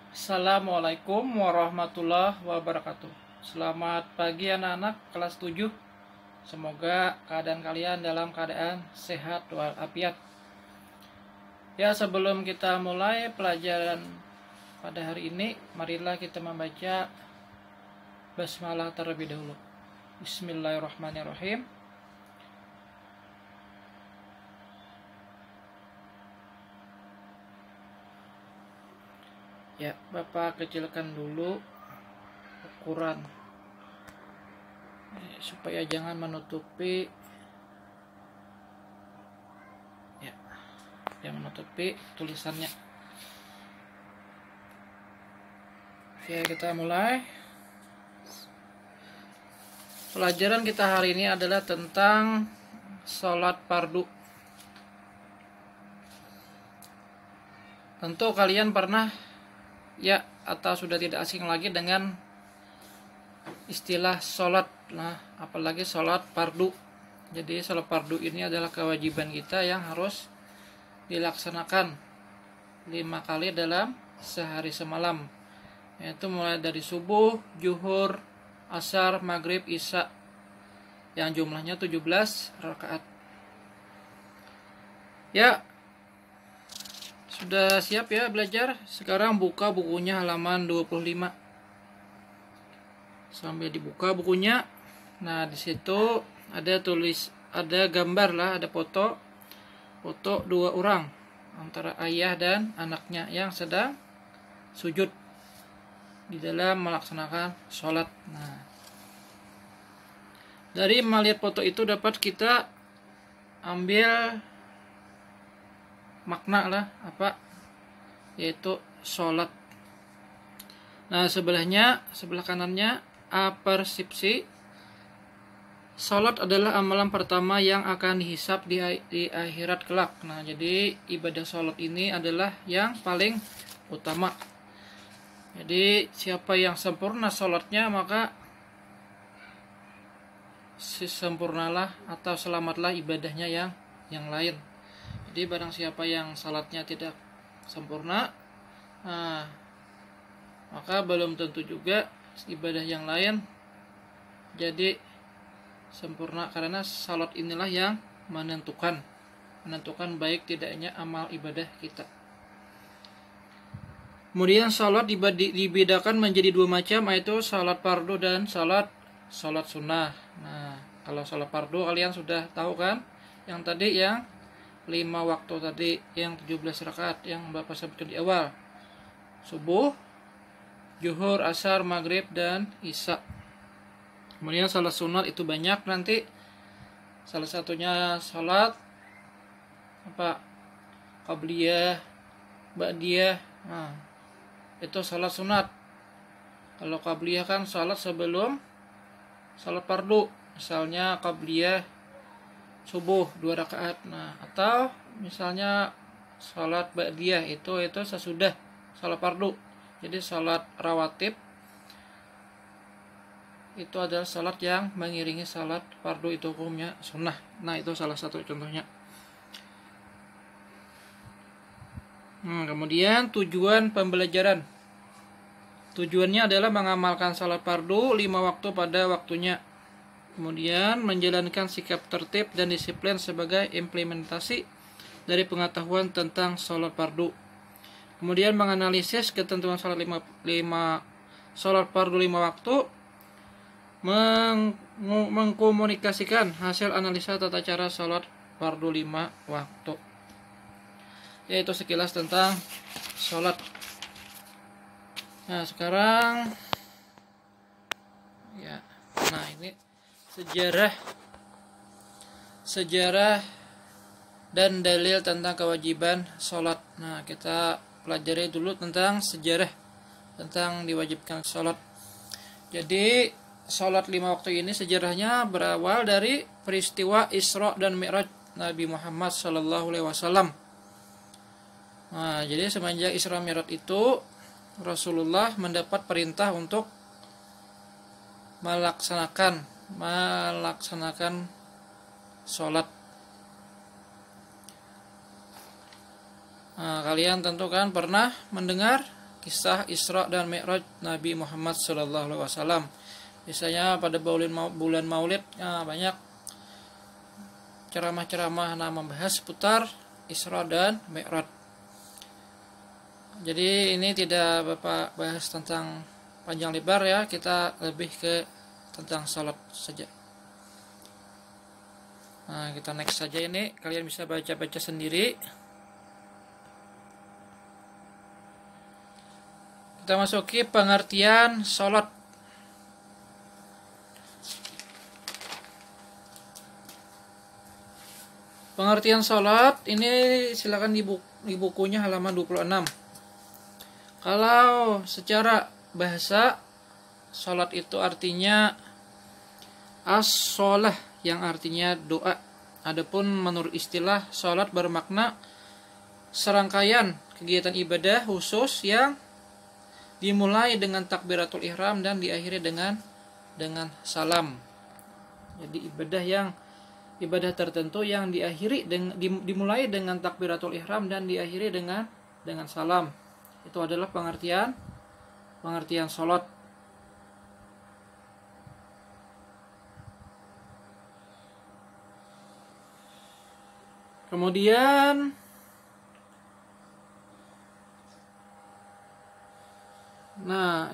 Assalamualaikum warahmatullahi wabarakatuh. Selamat pagi anak-anak kelas 7. Semoga keadaan kalian dalam keadaan sehat walafiat. Ya, sebelum kita mulai pelajaran pada hari ini, marilah kita membaca basmalah terlebih dahulu. Bismillahirrahmanirrahim. Ya, Bapak kecilkan dulu ukuran supaya jangan menutupi tulisannya. Oke, kita mulai. Pelajaran kita hari ini adalah tentang sholat fardu. Tentu kalian pernah atau sudah tidak asing lagi dengan istilah sholat. Nah, apalagi sholat fardu. Jadi sholat fardu ini adalah kewajiban kita yang harus dilaksanakan 5 kali dalam sehari semalam, yaitu mulai dari subuh, zuhur, asar, maghrib, isya, yang jumlahnya 17 rakaat. Ya, sudah siap ya belajar? Sekarang buka bukunya halaman 25. Sambil dibuka bukunya. Nah, di situ ada gambar lah, ada foto 2 orang antara ayah dan anaknya yang sedang sujud di dalam melaksanakan sholat. Nah, dari melihat foto itu dapat kita ambil makna lah yaitu sholat. Nah, sebelah kanannya apersepsi. Sholat adalah amalan pertama yang akan dihisap di akhirat kelak. Nah, jadi ibadah sholat ini adalah yang paling utama. Jadi siapa yang sempurna sholatnya, maka sempurnalah atau selamatlah ibadahnya yang lain. Jadi barang siapa yang salatnya tidak sempurna, maka belum tentu juga ibadah yang lain jadi sempurna, karena salat inilah yang menentukan baik tidaknya amal ibadah kita. Kemudian salat dibedakan menjadi 2 macam, yaitu salat fardu dan salat sunnah. Nah, kalau salat fardu kalian sudah tahu kan, yang tadi yang 5 waktu tadi, yang 17 rakaat yang Bapak sebutkan di awal. Subuh, zuhur, asar, maghrib, dan isya. Kemudian salat sunat itu banyak nanti. Salah satunya salat qabliyah, ba'diyah. Nah, itu salat sunat. Kalau qabliyah kan salat sebelum salat fardu. Misalnya qabliyah subuh 2 rakaat. Nah, atau misalnya salat ba'diyah itu sesudah salat fardu. Jadi salat rawatib itu adalah salat yang mengiringi salat fardu, itu hukumnya sunnah. Nah, itu salah satu contohnya. Kemudian tujuan pembelajaran. Tujuannya adalah mengamalkan salat fardu 5 waktu pada waktunya. Kemudian menjalankan sikap tertib dan disiplin sebagai implementasi dari pengetahuan tentang sholat fardu. Kemudian menganalisis ketentuan sholat 5 fardu 5 waktu, mengkomunikasikan hasil analisa tata cara sholat fardu 5 waktu. Yaitu sekilas tentang sholat. Nah, sekarang ini sejarah dan dalil tentang kewajiban sholat. Nah, kita pelajari dulu tentang sejarah tentang diwajibkan sholat. Jadi sholat 5 waktu ini sejarahnya berawal dari peristiwa Isra dan Mi'raj Nabi Muhammad SAW. Nah, jadi semenjak Isra Mi'raj itu Rasulullah mendapat perintah untuk melaksanakan sholat. Nah, kalian tentu kan pernah mendengar kisah Isra dan Mi'raj Nabi Muhammad SAW. Biasanya pada bulan Maulid banyak ceramah-ceramah membahas seputar Isra dan Mi'raj. Jadi ini tidak Bapak bahas tentang panjang lebar ya, kita lebih ke tentang salat saja. Nah, kita next saja ini, kalian bisa baca-baca sendiri. Kita masuki pengertian salat. Pengertian salat ini silakan di bukunya halaman 26. Kalau secara bahasa, salat itu artinya as-shalah, yang artinya doa. Adapun menurut istilah, salat bermakna serangkaian kegiatan ibadah khusus yang dimulai dengan takbiratul ihram dan diakhiri dengan salam. Jadi ibadah tertentu yang dimulai dengan takbiratul ihram dan diakhiri dengan salam. Itu adalah pengertian salat. Kemudian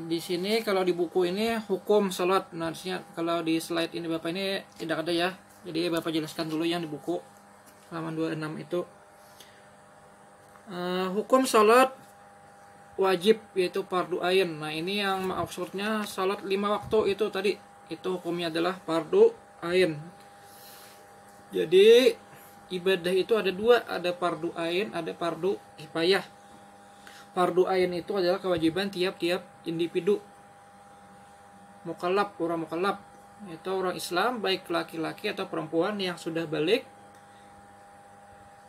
di sini kalau di buku ini hukum salat. Nah, di sini kalau di slide ini Bapak ini tidak ada ya. Jadi Bapak jelaskan dulu yang di buku halaman 26 itu. Hukum salat wajib, yaitu fardu ain. Nah, ini yang maksudnya salat 5 waktu itu tadi, itu hukumnya adalah fardu ain. Jadi ibadah itu ada dua, ada fardu ain, ada fardu kifayah. Fardu ain itu adalah kewajiban tiap-tiap individu mukallaf, orang mukallaf, itu orang Islam, baik laki-laki atau perempuan yang sudah balik,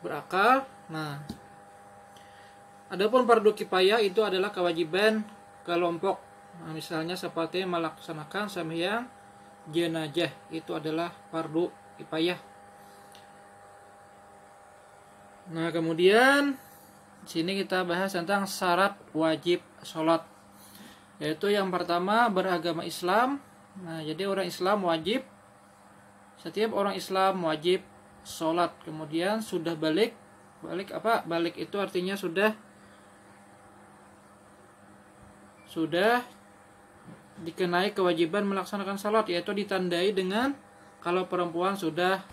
berakal. Nah, adapun fardu kifayah itu adalah kewajiban kelompok. Nah, misalnya seperti melaksanakan sembahyang jenazah, itu adalah fardu kifayah. Nah, kemudian di sini kita bahas tentang syarat wajib sholat, yaitu yang pertama beragama Islam. Nah, jadi orang Islam wajib, setiap orang Islam wajib sholat. Kemudian sudah balik apa? Balik itu artinya sudah dikenai kewajiban melaksanakan salat, yaitu ditandai dengan kalau perempuan sudah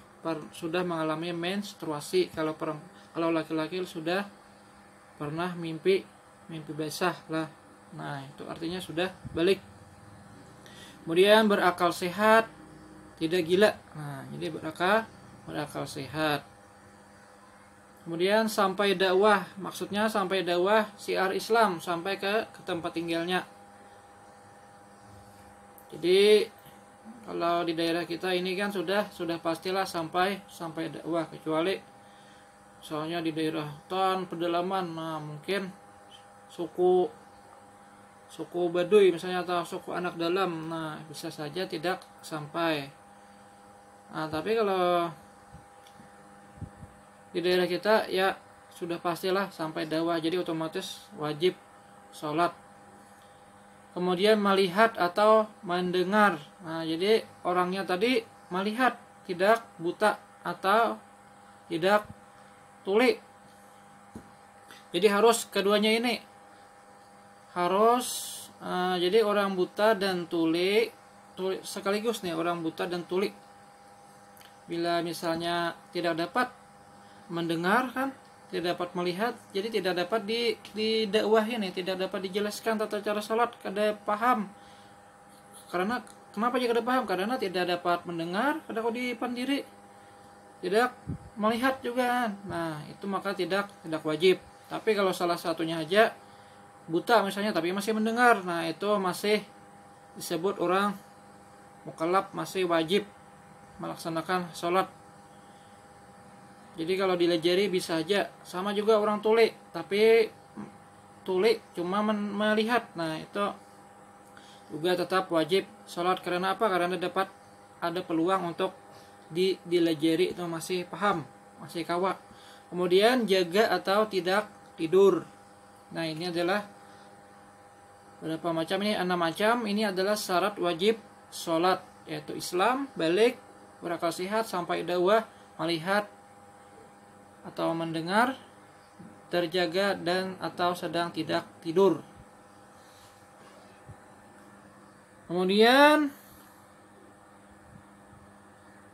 mengalami menstruasi, kalau laki-laki sudah pernah mimpi basah lah. Nah, itu artinya sudah balik. Kemudian berakal sehat, tidak gila. Nah, jadi berakal sehat. Kemudian sampai dakwah, maksudnya sampai dakwah syiar Islam, sampai ke tempat tinggalnya. Jadi kalau di daerah kita ini kan sudah pastilah sampai dakwah, kecuali soalnya di daerah hutan pedalaman, nah mungkin suku Baduy misalnya atau suku anak dalam, nah bisa saja tidak sampai. Nah, tapi kalau di daerah kita ya sudah pastilah sampai dakwah, jadi otomatis wajib sholat. Kemudian melihat atau mendengar. Nah, jadi orangnya tadi melihat, tidak buta atau tidak tuli. Jadi harus keduanya ini harus jadi orang buta dan tuli sekaligus nih, orang buta dan tuli. Bila misalnya tidak dapat mendengar kan, tidak dapat melihat, jadi tidak dapat didakwahin, tidak dapat dijelaskan tata cara salat, kada paham. Karena kenapa jika kada paham? Karena tidak dapat mendengar, kada di pandiri, tidak melihat juga. Nah, itu maka tidak wajib. Tapi kalau salah satunya aja buta misalnya tapi masih mendengar, nah itu masih disebut orang mukallaf, masih wajib melaksanakan sholat. Jadi kalau dilajari bisa aja. Sama juga orang tuli, tapi tuli cuma melihat, nah itu juga tetap wajib sholat. Karena apa? Karena dapat ada peluang untuk dilajari, itu masih paham, masih kawa. Kemudian jaga atau tidak tidur. Nah, ini adalah Berapa macam ini? 6 macam. Ini adalah syarat wajib sholat, yaitu Islam, balik, berakal sehat, sampai dakwah, melihat atau mendengar, terjaga dan atau sedang tidak tidur. Kemudian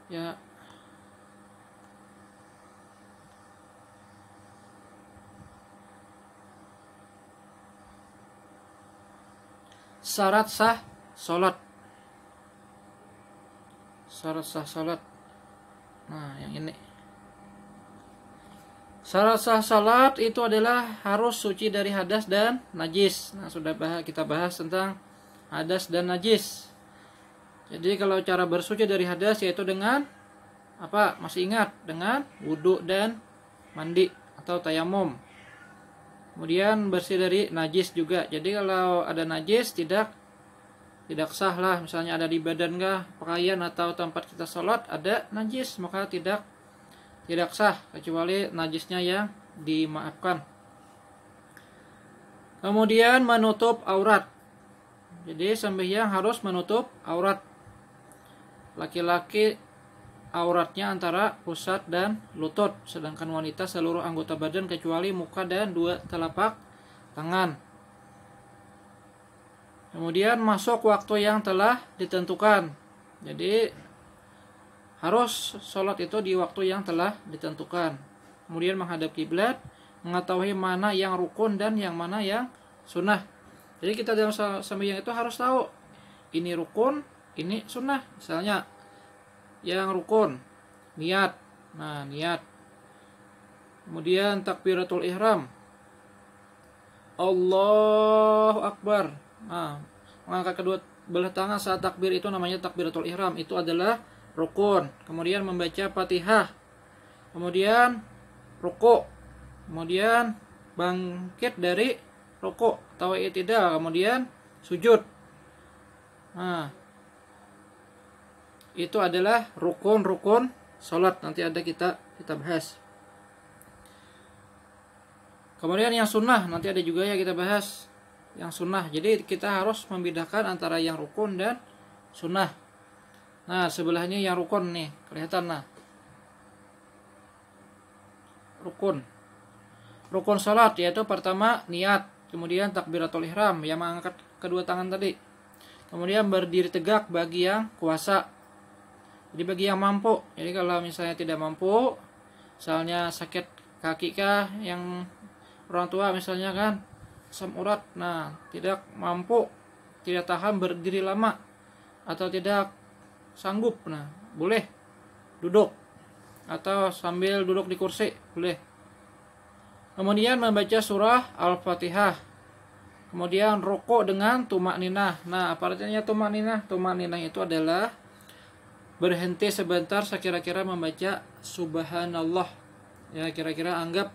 ya syarat sah sholat. Syarat sah sholat. Nah, yang ini. Syarat sah sholat itu adalah harus suci dari hadas dan najis. Nah, sudah kita bahas tentang hadas dan najis. Jadi kalau cara bersuci dari hadas yaitu dengan apa? Masih ingat? Dengan wudhu dan mandi atau tayamum. Kemudian bersih dari najis juga. Jadi kalau ada najis tidak sah lah. Misalnya ada di badan pakaian atau tempat kita sholat ada najis, maka tidak sah kecuali najisnya yang dimaafkan. Kemudian menutup aurat. Jadi sembahyang harus menutup aurat. Laki-laki auratnya antara pusat dan lutut, sedangkan wanita seluruh anggota badan kecuali muka dan 2 telapak tangan. Kemudian masuk waktu yang telah ditentukan. Jadi harus sholat itu di waktu yang telah ditentukan. Kemudian menghadap kiblat, mengetahui mana yang rukun dan yang mana yang sunnah. Jadi kita dalam sembahyang itu harus tahu ini rukun, ini sunnah. Misalnya yang rukun niat. Nah, niat. Kemudian takbiratul ihram. Allahu Akbar. Nah, mengangkat kedua belah tangan saat takbir itu namanya takbiratul ihram. Itu adalah rukun. Kemudian membaca Fatihah. Kemudian rukuk. Kemudian bangkit dari rukuk atau i'tidal. Kemudian sujud. Nah, itu adalah rukun-rukun sholat. Nanti ada kita bahas. Kemudian yang sunnah nanti ada juga ya kita bahas. Yang sunnah. Jadi kita harus membedakan antara yang rukun dan sunnah. Nah, sebelahnya yang rukun nih, kelihatan nah. Rukun. Rukun sholat yaitu pertama niat, kemudian takbiratul ihram yang mengangkat kedua tangan tadi. Kemudian berdiri tegak bagi yang kuasa. Jadi bagi yang mampu. Jadi kalau misalnya tidak mampu, misalnya sakit kaki yang orang tua misalnya kan, asam urat, nah tidak mampu, tidak tahan berdiri lama atau tidak sanggup, nah boleh duduk atau sambil duduk di kursi boleh. Kemudian membaca surah Al-Fatihah. Kemudian rukuk dengan tumak ninah. Nah, apa artinya tumak ninah? Tumak ninah itu adalah berhenti sebentar sekira-kira membaca subhanallah. Ya, kira-kira anggap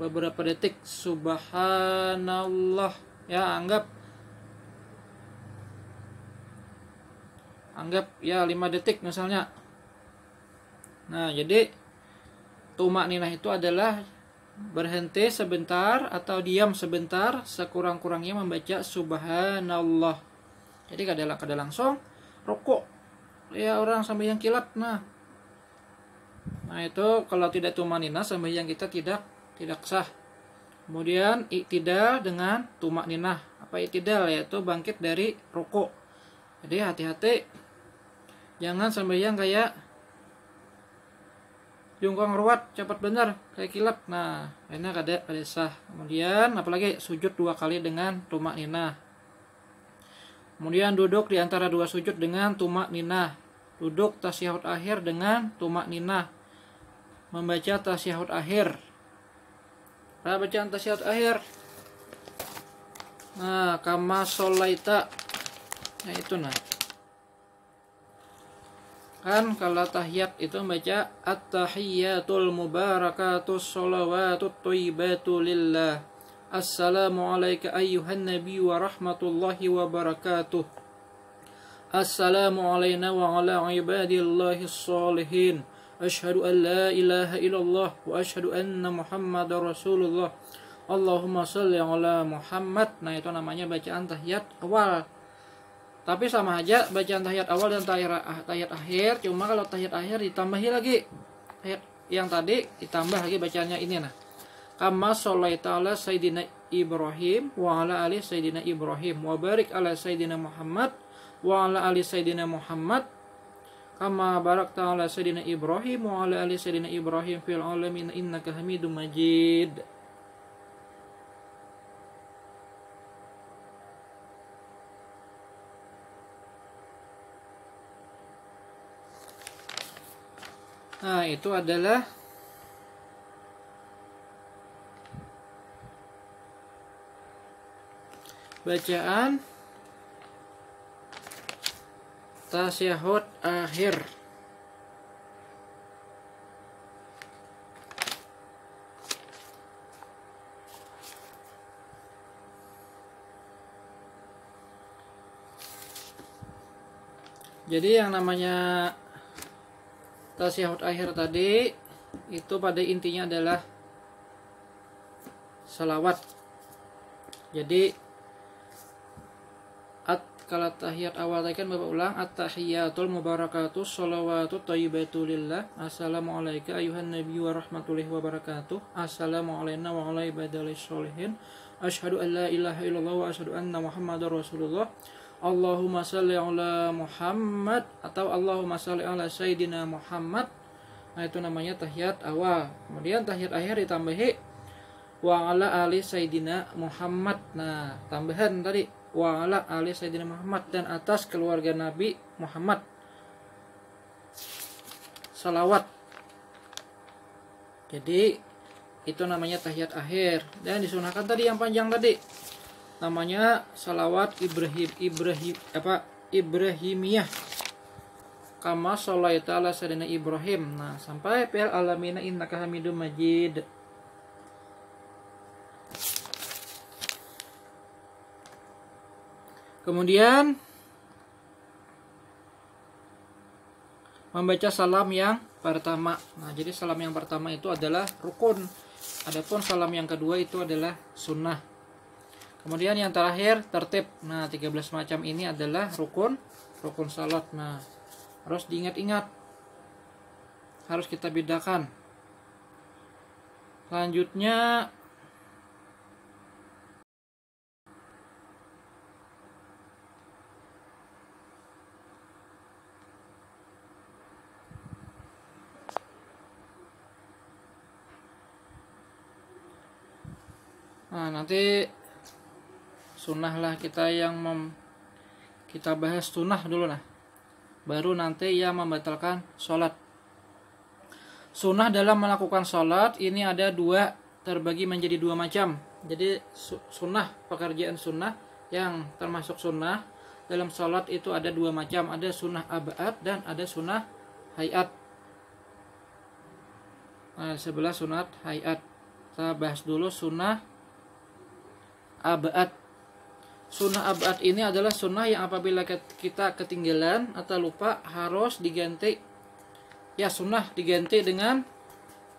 beberapa detik subhanallah. Ya, anggap ya 5 detik misalnya. Nah, jadi tumak ninah itu adalah berhenti sebentar atau diam sebentar sekurang-kurangnya membaca subhanallah. Jadi kada langsung rukuk. Ya orang sambil yang kilat. Nah itu kalau tidak tumanina sembahyang kita tidak sah. Kemudian i'tidal dengan tumakninah. Apa i'tidal? Yaitu bangkit dari rukuk. Jadi hati-hati jangan sembahyang kayak jungkang ruwat cepat benar kayak kilat. Nah ini kada sah. Kemudian apalagi sujud 2 kali dengan tumakninah. Kemudian duduk di antara 2 sujud dengan tumakninah. Duduk tasyahud akhir dengan tumakninah. Membaca tasyahud akhir. Nah, bacaan tasyahud akhir. Nah, kama sholaita. Nah, itu nah. Kan kalau tahiyat itu membaca at-tahiyyatul mubarakatus sholawatut thayyibatu lillah. Assalamu alayka ayyuhan nabi wa rahmatullahi wa barakatuh. Assalamu alayna wa ala ibadillahi sholihin. Ashhadu an la ilaha illallah wa ashhadu anna muhammadar rasulullah. Allahumma sholli ala Muhammad. Nah, itu namanya bacaan tahiyat awal. Tapi sama aja bacaan tahiyat awal dan tahiyat akhir. Cuma kalau tahiyat akhir ditambahi lagi. Tahiyat yang tadi ditambah lagi bacaannya ini nah. Kama sholaita ala Sayyidina Ibrahim wa ala ali Sayyidina Ibrahim wa barik ala Sayyidina Muhammad wa ala ali Sayyidina Muhammad kama barakta ala Sayyidina Ibrahim wa ala ali Sayyidina Ibrahim fil alamin innaka Hamidum Majid. Nah, itu adalah bacaan tasyahud akhir. Jadi yang namanya tasyahud akhir tadi itu pada intinya adalah salawat. Jadi kalau tahiyat awal tadi kan Bapak ulang at-tahiyatul mubarakatus sholawatut thayyibatu lillah. Assalamualaikum ayuhan nabi wa rahmatullahi wa barakatuh. Assalamu alayna wa ala ibadillah sholihin. Asyhadu an la ilaha illallah wa asyhadu anna Muhammadar Rasulullah. Allahumma shalli ala Muhammad atau Allahumma shalli ala Sayyidina Muhammad. Nah, itu namanya tahiyat awal. Kemudian tahiyat akhir ditambahi wa ala ali Sayyidina Muhammad. Nah, tambahan tadi wa ala ali Sayyidina Muhammad dan atas keluarga Nabi Muhammad. Salawat. Jadi itu namanya tahiyat akhir. Dan disunahkan tadi yang panjang tadi namanya salawat Ibrahimiyah. Kama sholaita ala Sayyidina Ibrahim. Nah, sampai fil alamin innaka Hamidum Majid. Kemudian membaca salam yang pertama. Nah, jadi salam yang pertama itu adalah rukun. Adapun salam yang kedua itu adalah sunnah. Kemudian yang terakhir tertib. Nah, 13 macam ini adalah rukun salat. Nah, harus diingat-ingat. Harus kita bedakan. Selanjutnya nanti sunnah lah kita yang kita bahas sunnah dulu lah. Baru nanti yang membatalkan sholat. Sunnah dalam melakukan sholat ini ada dua, terbagi menjadi dua macam. Jadi sunnah, pekerjaan sunnah yang termasuk sunnah dalam sholat itu ada dua macam. Ada sunnah abad dan ada sunnah hayat. Nah, sebelah sunat hayat. Kita bahas dulu sunnah abad. Sunnah abad ini adalah sunnah yang apabila kita ketinggalan atau lupa harus diganti. Ya, sunnah diganti dengan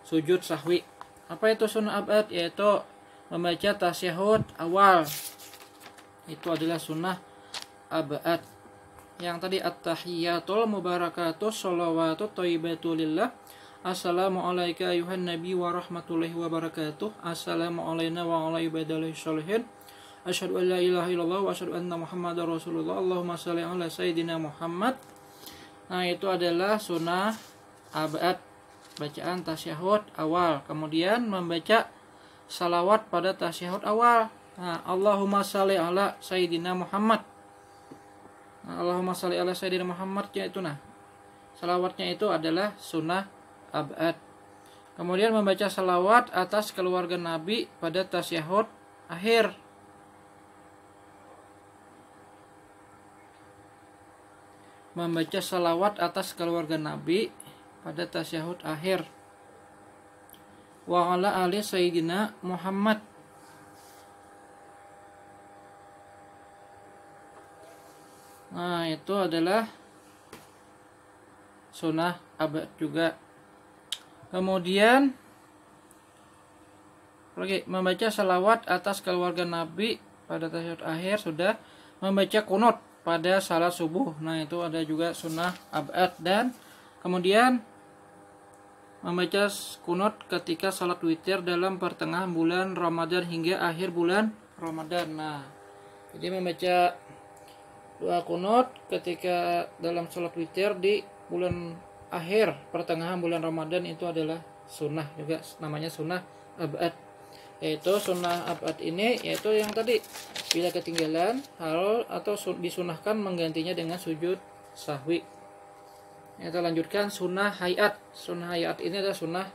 sujud sahwi. Apa itu sunnah abad? Yaitu membaca tasyahud awal. Itu adalah sunnah abad. Yang tadi at-tahiyatul mubarakatus sholawatut thayyibatu lillah. Assalamualaikum ayuhan nabi wa rahmatullahi wa barakatuh. Assalamu alayna wa ala ibadillah sholihin. Asyhadu an la ilaha illallah wa asyhadu anna Muhammadar Rasulullah. Allahumma shalli ala Sayyidina Muhammad. Nah, itu adalah sunnah abad, bacaan tasyahud awal. Kemudian membaca salawat pada tasyahud awal. Nah, Allahumma shalli ala Sayyidina Muhammad. Nah, Allahumma shalli ala Sayyidina Muhammad ya itu nah. Salawatnya itu adalah sunnah abad. Kemudian membaca salawat atas keluarga Nabi pada tasyahud akhir. Membaca salawat atas keluarga Nabi pada tasyahud akhir. Wa ala ali Sayyidina Muhammad. Nah, itu adalah sunnah abad juga. Kemudian lagi membaca salawat atas keluarga Nabi pada tahiyat akhir, sudah membaca kunut pada salat subuh. Nah, itu ada juga sunnah abad. Dan kemudian membaca kunut ketika salat witir dalam pertengahan bulan Ramadan hingga akhir bulan Ramadan. Nah, jadi membaca doa kunut ketika dalam salat witir di bulan akhir pertengahan bulan Ramadan itu adalah sunnah juga, namanya sunnah abad. Yaitu sunnah abad ini yaitu yang tadi, bila ketinggalan hal atau disunahkan menggantinya dengan sujud sahwi. Kita lanjutkan sunnah hayat. Sunnah hayat ini adalah sunnah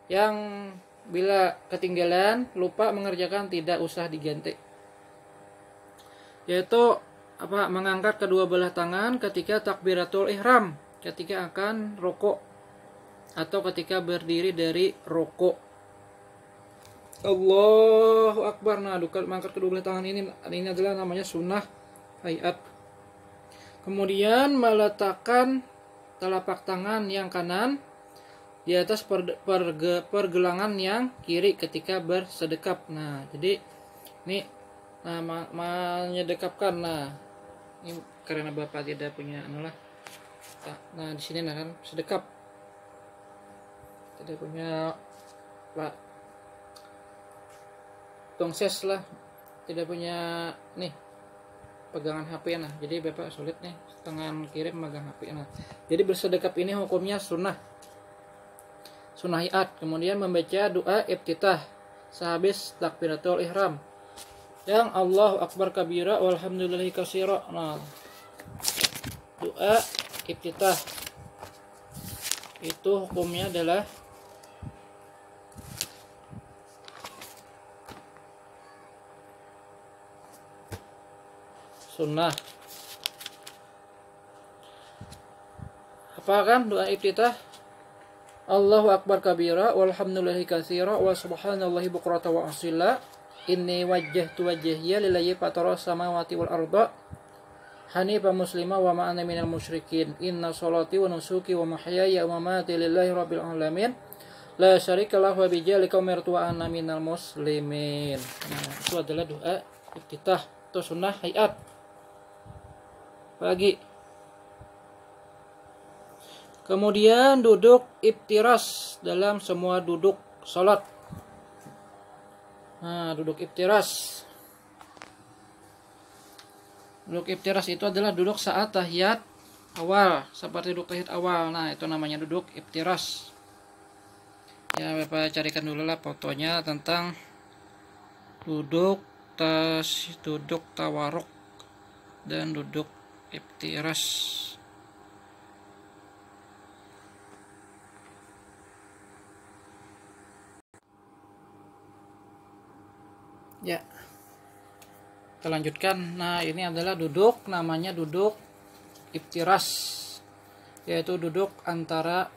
yang bila ketinggalan, lupa mengerjakan, tidak usah diganti. Yaitu mengangkat kedua belah tangan ketika takbiratul ihram, ketika akan rukuk atau ketika berdiri dari rukuk. Allahu Akbar. Nah, mengangkat kedua belah tangan ini adalah namanya sunnah hayat. Kemudian meletakkan telapak tangan yang kanan di atas pergelangan yang kiri ketika bersedekap. Nah, jadi ini menyedekapkan. Nah, ini karena Bapak tidak punya anulah. Nah, di sini kan sedekap. Tidak punya Pak tongses lah, tidak punya nih pegangan HP. Nah, jadi Bapak sulit nih tangan kiri memegang HP. Nah, jadi bersedekap ini hukumnya sunnah hayat. Kemudian membaca doa iftitah sehabis takbiratul ihram yang Allahu Akbar kabira walhamdulillahi katsira. Nah, doa iftitah itu hukumnya adalah sunnah. Apa kan doa iftitah? Allahu Akbar kabira walhamdulillahi katsira wa subhanallahi bukrata wa asila. Inni wajjahtu wajhiya lillahi fatara samawati wal arda hanifa muslima wa ma ana minal musyrikin. Inna sholati wa nusuki wa mahyaya wa mamati lillahi rabbil alamin. La syarika lahu wa bidzalika umirtu wa ana minal muslimin. Nah, itu adalah doa iftitah atau sunnah hayat. Pagi. Kemudian duduk iftiras dalam semua duduk salat. Nah, duduk iftiras. Duduk iftiras itu adalah duduk saat tahiyat awal, seperti duduk tahiyat awal. Nah, itu namanya duduk iftiras. Ya, Bapak carikan dulu lah fotonya tentang duduk tawaruk dan duduk iftiras. Ya, kita lanjutkan. Nah, ini adalah duduk, namanya duduk iftiras, yaitu duduk antara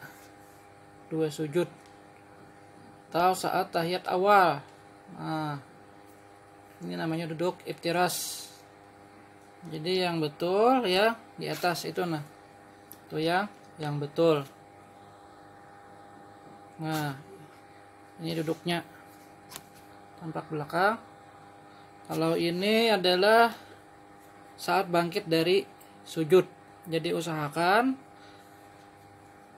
dua sujud atau saat tahiyat awal. Nah, ini namanya duduk iftiras. Jadi yang betul ya di atas itu, nah itu yang betul. Nah, ini duduknya tampak belakang. Kalau ini adalah saat bangkit dari sujud. Jadi usahakan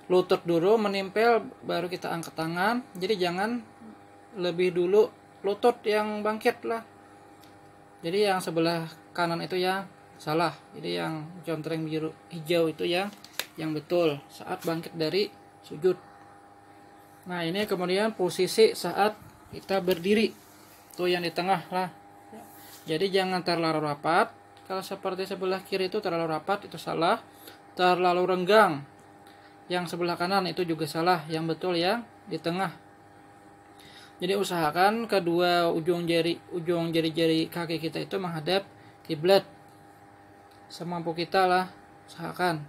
lutut dulu menempel, baru kita angkat tangan. Jadi jangan lebih dulu lutut yang bangkit lah. Jadi yang sebelah kanan itu yang salah. Jadi yang contreng biru hijau itu yang betul saat bangkit dari sujud. Nah, ini kemudian posisi saat kita berdiri, itu yang di tengah lah. Jadi jangan terlalu rapat. Kalau seperti sebelah kiri itu terlalu rapat, itu salah. Terlalu renggang, yang sebelah kanan itu juga salah. Yang betul yang di tengah. Jadi usahakan kedua ujung jari-jari kaki kita itu menghadap kiblat. Semampu kita lah, usahakan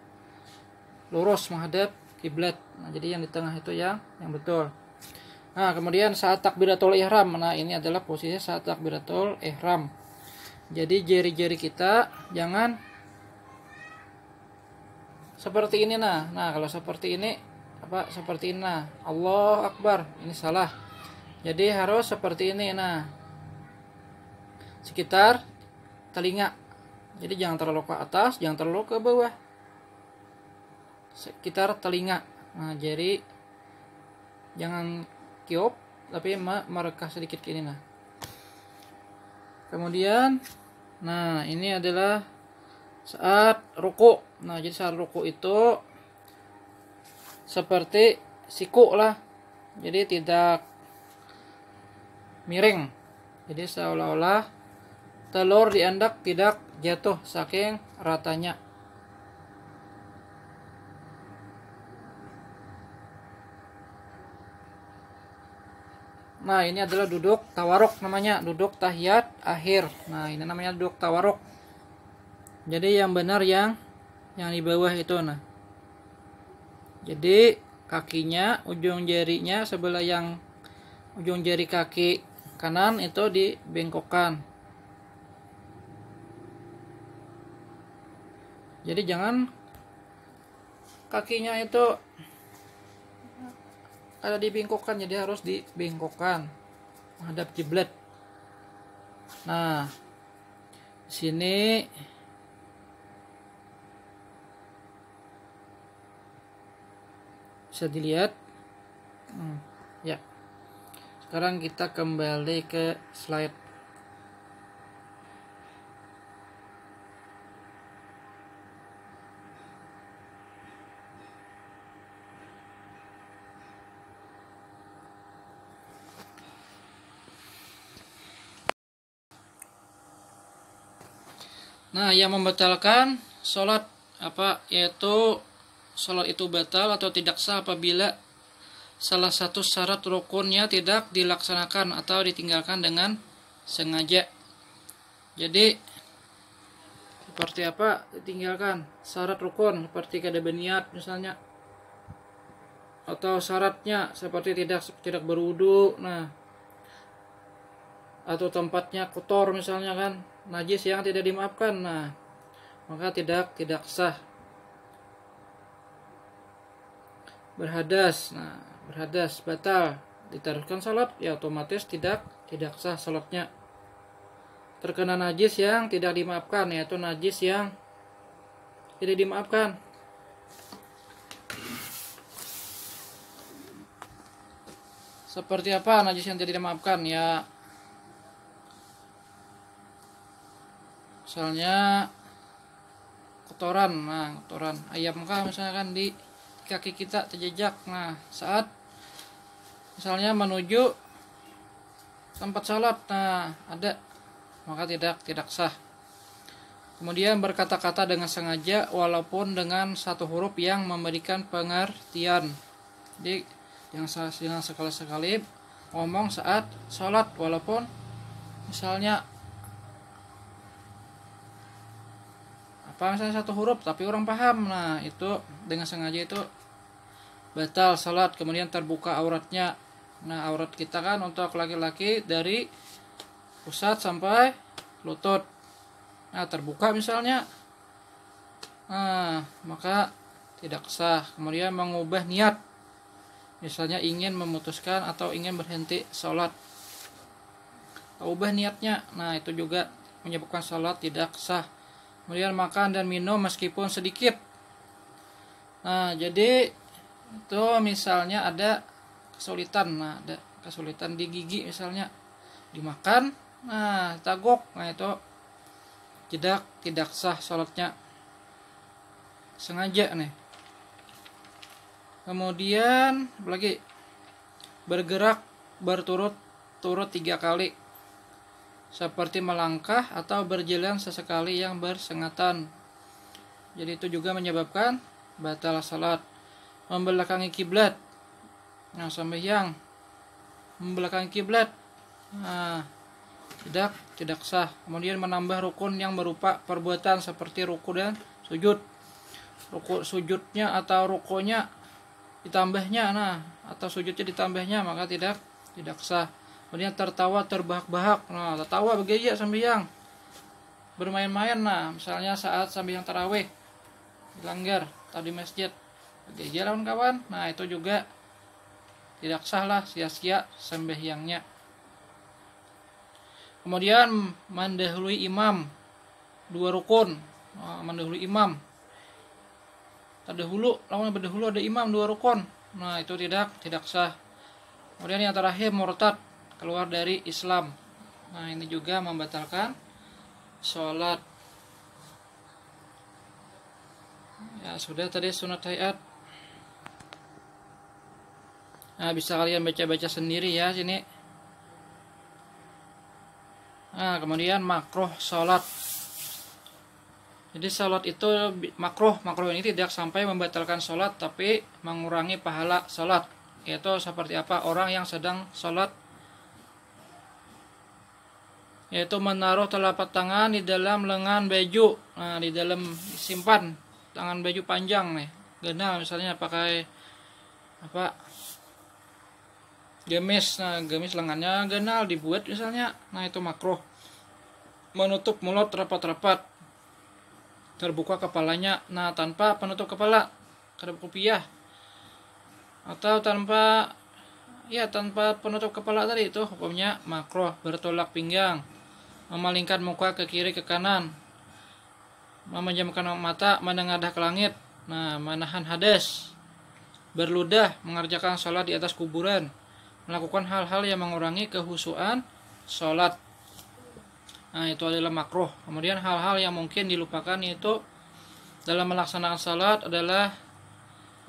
lurus menghadap kiblat. Nah, jadi yang di tengah itu yang betul. Nah, kemudian saat takbiratul ihram. Nah, ini adalah posisi saat takbiratul ihram. Jadi jari-jari kita jangan seperti ini. Nah kalau seperti ini seperti ini. Nah, Allahu Akbar, ini salah. Jadi harus seperti ini. Nah, sekitar telinga. Jadi jangan terlalu ke atas, jangan terlalu ke bawah. Sekitar telinga. Nah, jadi jangan kiop, tapi merekah sedikit ke ini. Nah, kemudian, nah ini adalah saat ruku. Nah, jadi saat ruku itu seperti siku lah. Jadi tidak miring. Jadi seolah-olah telur diandak tidak jatuh saking ratanya. Nah, ini adalah duduk tawaruk namanya, duduk tahiyat akhir. Nah, ini namanya duduk tawaruk. Jadi yang benar yang di bawah itu. Nah, jadi kakinya, ujung jarinya sebelah yang ujung jari kaki kanan itu dibengkokkan. Jadi jangan kakinya itu ada dibengkokkan, jadi harus dibengkokkan menghadap kiblat. Nah, di sini bisa dilihat. Ya. Sekarang kita kembali ke slide. Nah, yang membatalkan sholat apa, yaitu sholat itu batal atau tidak sah apabila salah satu syarat rukunnya tidak dilaksanakan atau ditinggalkan dengan sengaja. Jadi seperti apa ditinggalkan? Syarat rukun seperti kada berniat misalnya, atau syaratnya seperti tidak berwudu. Nah, atau tempatnya kotor misalnya kan, najis yang tidak dimaafkan. Nah, maka tidak sah. Berhadas. Nah, berhadas batal, diteruskan salat, ya otomatis tidak sah salatnya. Terkena najis yang tidak dimaafkan, yaitu najis yang tidak dimaafkan. Seperti apa najis yang tidak dimaafkan? Ya, misalnya kotoran. Nah, kotoran ayam kah misalnya kan di kaki kita terjejak. Nah, saat misalnya menuju tempat salat, nah ada, maka tidak sah. Kemudian berkata-kata dengan sengaja walaupun dengan satu huruf yang memberikan pengertian. Jadi yang sekali-sekali ngomong saat salat walaupun misalnya misalnya satu huruf tapi orang paham. Nah, itu dengan sengaja itu batal salat. Kemudian terbuka auratnya. Nah, aurat kita kan untuk laki-laki dari pusat sampai lutut. Nah, terbuka misalnya, nah maka tidak sah. Kemudian mengubah niat, misalnya ingin memutuskan atau ingin berhenti salat, ubah niatnya. Nah, itu juga menyebabkan salat tidak sah. Kemudian makan dan minum meskipun sedikit. Nah, jadi itu misalnya ada kesulitan. Nah, ada kesulitan di gigi misalnya, dimakan, nah tagok. Nah, itu tidak sah salatnya, sengaja nih. Kemudian lagi bergerak berturut-turut 3 kali, seperti melangkah atau berjalan sesekali yang bersengatan. Jadi itu juga menyebabkan batal salat. Membelakangi kiblat. Nah, sembahyang membelakangi kiblat, nah tidak sah. Kemudian menambah rukun yang berupa perbuatan seperti ruku dan sujud. Ruku sujudnya atau rukunya ditambahnya, nah atau sujudnya ditambahnya, maka tidak sah. Kemudian tertawa terbahak-bahak. Nah, tertawa bergaya sembahyang, bermain-main. Nah, misalnya saat sembahyang tarawih dilanggar atau di masjid bergaya lawan kawan. Nah, itu juga tidak sah lah, sia-sia sembahyangnya. Kemudian mendahului imam, 2 rukun. Mendahului imam, terdahulu, lawan berdahulu ada imam 2 rukun. Nah, itu tidak sah. Kemudian yang terakhir murtad, keluar dari Islam. Nah, ini juga membatalkan sholat. Ya, sudah tadi sunat hayat. Nah, bisa kalian baca-baca sendiri ya sini. Nah, kemudian makruh sholat. Jadi sholat itu makruh ini tidak sampai membatalkan sholat, tapi mengurangi pahala sholat. Yaitu seperti apa? Orang yang sedang sholat, yaitu menaruh telapak tangan di dalam lengan baju. Nah, di dalam simpan tangan baju panjang nih, genal misalnya pakai apa, gamis. Nah, gamis lengannya genal dibuat misalnya. Nah, itu makruh. Menutup mulut rapat-rapat, terbuka kepalanya. Nah, tanpa penutup kepala, kada kopiah, atau tanpa penutup kepala tadi, itu hukumnya makruh. Bertolak pinggang, memalingkan muka ke kiri ke kanan, memejamkan mata, menengadah ke langit. Nah, menahan hadas, berludah, mengerjakan sholat di atas kuburan, melakukan hal-hal yang mengurangi kehusuan sholat. Nah, itu adalah makruh. Kemudian hal-hal yang mungkin dilupakan yaitu dalam melaksanakan salat adalah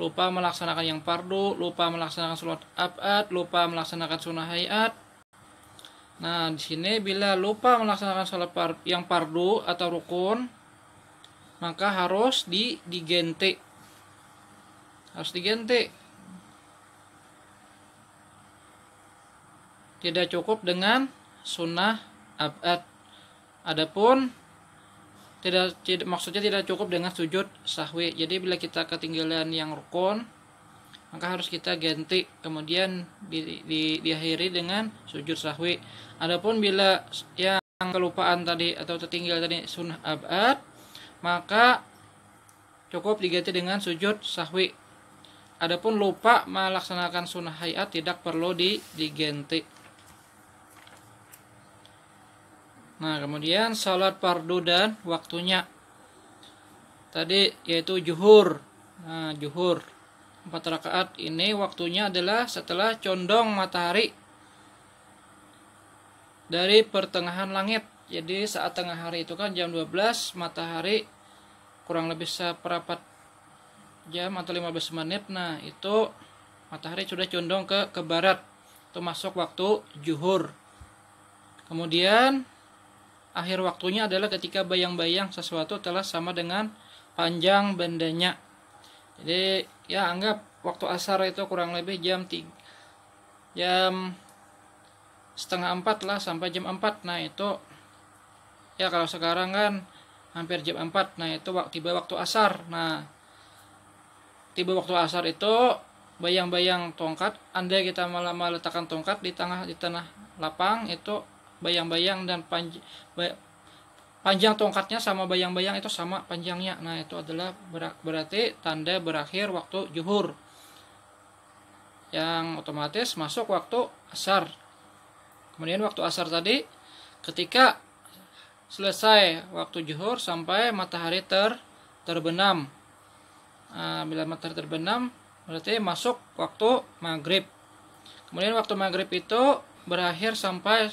lupa melaksanakan yang fardu, lupa melaksanakan salat abad, lupa melaksanakan sunnah hayat. Nah, di sini bila lupa melaksanakan salat yang fardu atau rukun, maka harus diganti. Harus diganti. Tidak cukup dengan sunnah abad. Adapun maksudnya tidak cukup dengan sujud sahwi. Jadi bila kita ketinggalan yang rukun, maka harus kita ganti, kemudian diakhiri dengan sujud sahwi. Adapun bila yang kelupaan tadi atau tertinggal tadi sunnah abad, maka cukup diganti dengan sujud sahwi. Adapun lupa melaksanakan sunnah hayat tidak perlu diganti. Nah, kemudian salat fardu dan waktunya tadi yaitu zuhur. Nah, zuhur 4 rakaat ini waktunya adalah setelah condong matahari dari pertengahan langit. Jadi saat tengah hari itu kan jam 12, matahari kurang lebih seperempat jam atau 15 menit. Nah, itu matahari sudah condong ke barat. Itu masuk waktu zuhur. Kemudian akhir waktunya adalah ketika bayang-bayang sesuatu telah sama dengan panjang bandanya. Jadi ya anggap waktu asar itu kurang lebih jam 3:30 lah sampai jam 4. Nah, itu ya kalau sekarang kan hampir jam 4. Nah, itu tiba waktu asar. Nah, tiba waktu asar itu bayang-bayang tongkat, andai kita malah meletakkan tongkat di tanah lapang, itu bayang-bayang dan panjang tongkatnya sama bayang-bayang itu sama panjangnya. Nah, itu adalah berarti tanda berakhir waktu zuhur, yang otomatis masuk waktu asar. Kemudian waktu asar tadi ketika selesai waktu zuhur sampai matahari terbenam. Nah, bila matahari terbenam berarti masuk waktu maghrib. Kemudian waktu maghrib itu berakhir sampai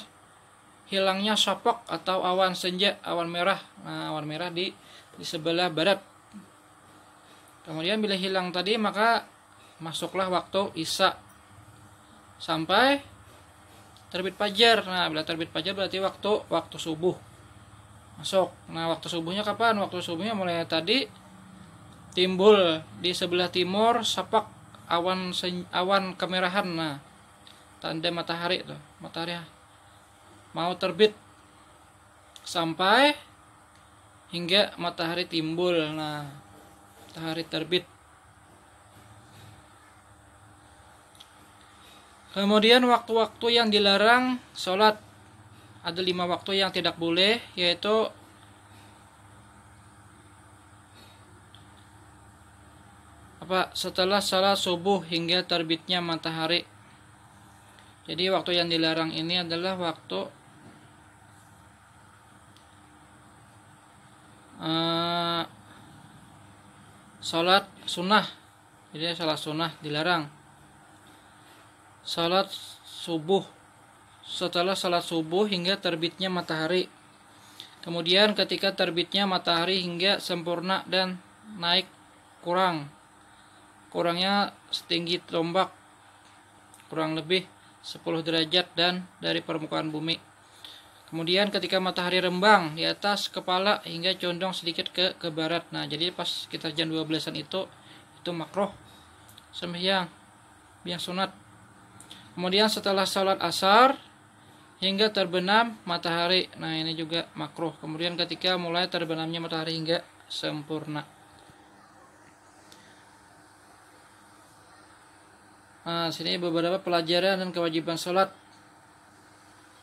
hilangnya syafaq atau awan senja, awan merah. Nah, awan merah di sebelah barat. Kemudian bila hilang tadi maka masuklah waktu isya sampai terbit fajar. Nah, bila terbit fajar berarti waktu subuh masuk. Nah, waktu subuhnya kapan? Waktu subuhnya mulai tadi timbul di sebelah timur syafaq, awan kemerahan. Nah, tanda matahari tuh, matahari mau terbit sampai hingga matahari timbul. Nah, matahari terbit. Kemudian waktu-waktu yang dilarang sholat, ada 5 waktu yang tidak boleh, yaitu setelah salat subuh hingga terbitnya matahari. Jadi waktu yang dilarang ini adalah waktu sholat sunnah. Jadi sholat sunnah dilarang. Sholat subuh, setelah sholat subuh hingga terbitnya matahari. Kemudian ketika terbitnya matahari hingga sempurna dan naik kurangnya setinggi tombak, kurang lebih 10 derajat dan dari permukaan bumi. Kemudian ketika matahari rembang di atas kepala hingga condong sedikit ke barat. Nah, jadi pas sekitar jam 12-an itu makruh sembahyang yang sunat. Kemudian setelah sholat asar hingga terbenam matahari. Nah, ini juga makruh. Kemudian ketika mulai terbenamnya matahari hingga sempurna. Nah, sini beberapa pelajaran dan kewajiban sholat.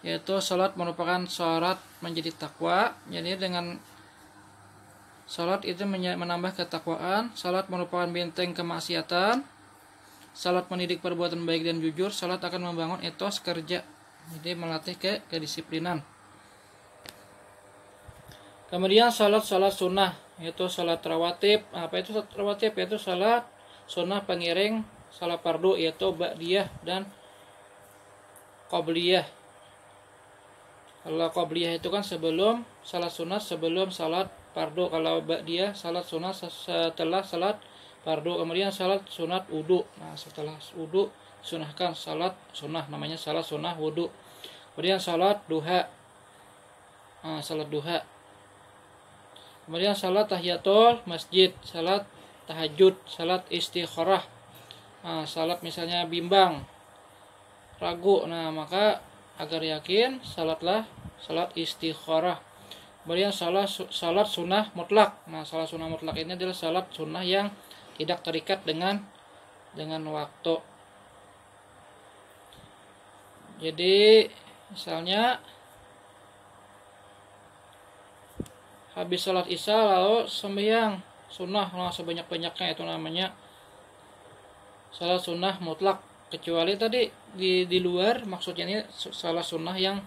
Yaitu sholat merupakan syarat menjadi takwa. Jadi dengan sholat itu menambah ketakwaan. Sholat merupakan benteng kemaksiatan. Sholat mendidik perbuatan baik dan jujur. Sholat akan membangun etos kerja. Jadi melatih kedisiplinan. Kemudian sholat sunnah, yaitu sholat rawatib. Apa itu sholat rawatib? Yaitu sholat sunnah pengiring sholat fardu, yaitu ba'diyah dan qabliyah. Kalau qabliyah itu kan sebelum salat sunat, sebelum salat fardu. Kalau ba'diyah salat sunat setelah salat fardu. Kemudian salat sunat wudu. Nah, setelah wudu sunahkan salat sunnah, namanya salat sunnah wudu. Kemudian salat duha. Salat duha. Kemudian salat tahiyatul masjid, salat tahajud, salat istikharah. Salat misalnya bimbang, ragu, nah maka agar yakin salatlah salat istikharah. Kemudian salat sunnah mutlak. Nah, salat sunnah mutlak ini adalah salat sunnah yang tidak terikat dengan waktu. Jadi misalnya habis salat isya lalu sembahyang sunnah sebanyak-banyaknya, itu namanya salat sunnah mutlak. Kecuali tadi di luar, maksudnya ini salat sunnah yang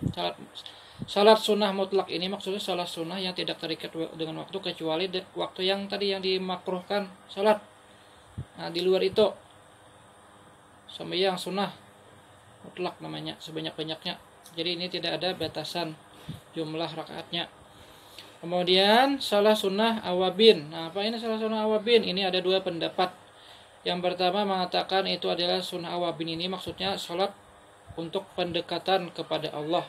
salat sunnah mutlak ini maksudnya salat sunnah yang tidak terikat dengan waktu, kecuali waktu yang tadi yang dimakruhkan salat. Nah, di luar itu sembahyang sunnah mutlak namanya sebanyak-banyaknya. Jadi ini tidak ada batasan jumlah rakaatnya. Kemudian salat sunnah awabin. Nah, apa ini salat sunnah awabin? Ini ada dua pendapat. Yang pertama mengatakan itu adalah sunnah awabin ini maksudnya sholat untuk pendekatan kepada Allah.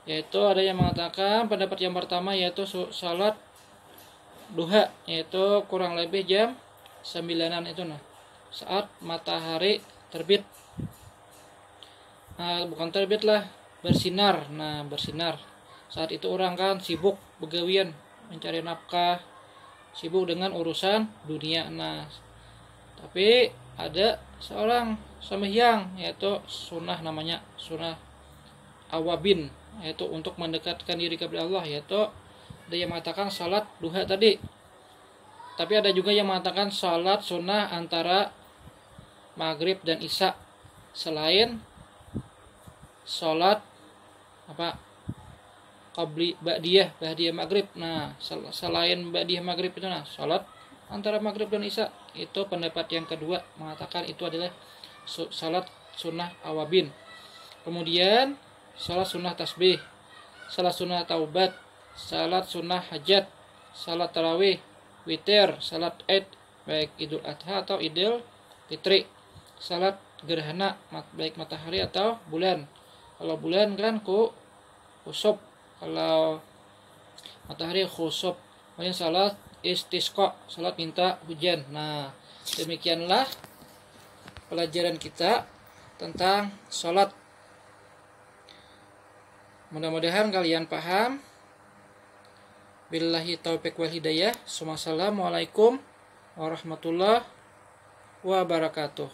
Yaitu ada yang mengatakan pendapat yang pertama yaitu sholat duha, yaitu kurang lebih jam 9-an itu saat matahari terbit. Nah, bukan terbit lah, bersinar. Nah, bersinar. Saat itu orang kan sibuk begawian, mencari nafkah, sibuk dengan urusan dunia. Nah, tapi ada seorang sembahyang, yaitu sunnah, namanya sunnah awabin, yaitu untuk mendekatkan diri kepada Allah. Yaitu ada yang mengatakan salat duha tadi, tapi ada juga yang mengatakan salat sunnah antara maghrib dan isya, selain salat ba'diyah maghrib. Nah, selain ba'diyah maghrib itu salat antara maghrib dan isya. Itu pendapat yang kedua, mengatakan itu adalah salat sunnah awabin. Kemudian salat sunnah tasbih, salat sunnah taubat, salat sunnah hajat, salat tarawih, witir, salat id, baik idul adha atau idul fitri, salat gerhana, baik matahari atau bulan. Kalau bulan kan khusuf, kalau matahari khusuf. Kemudian salat istisqa, salat minta hujan. Nah, demikianlah pelajaran kita tentang salat. Mudah-mudahan kalian paham. Billahi taufiq wal hidayah. Assalamualaikum warahmatullahi wabarakatuh.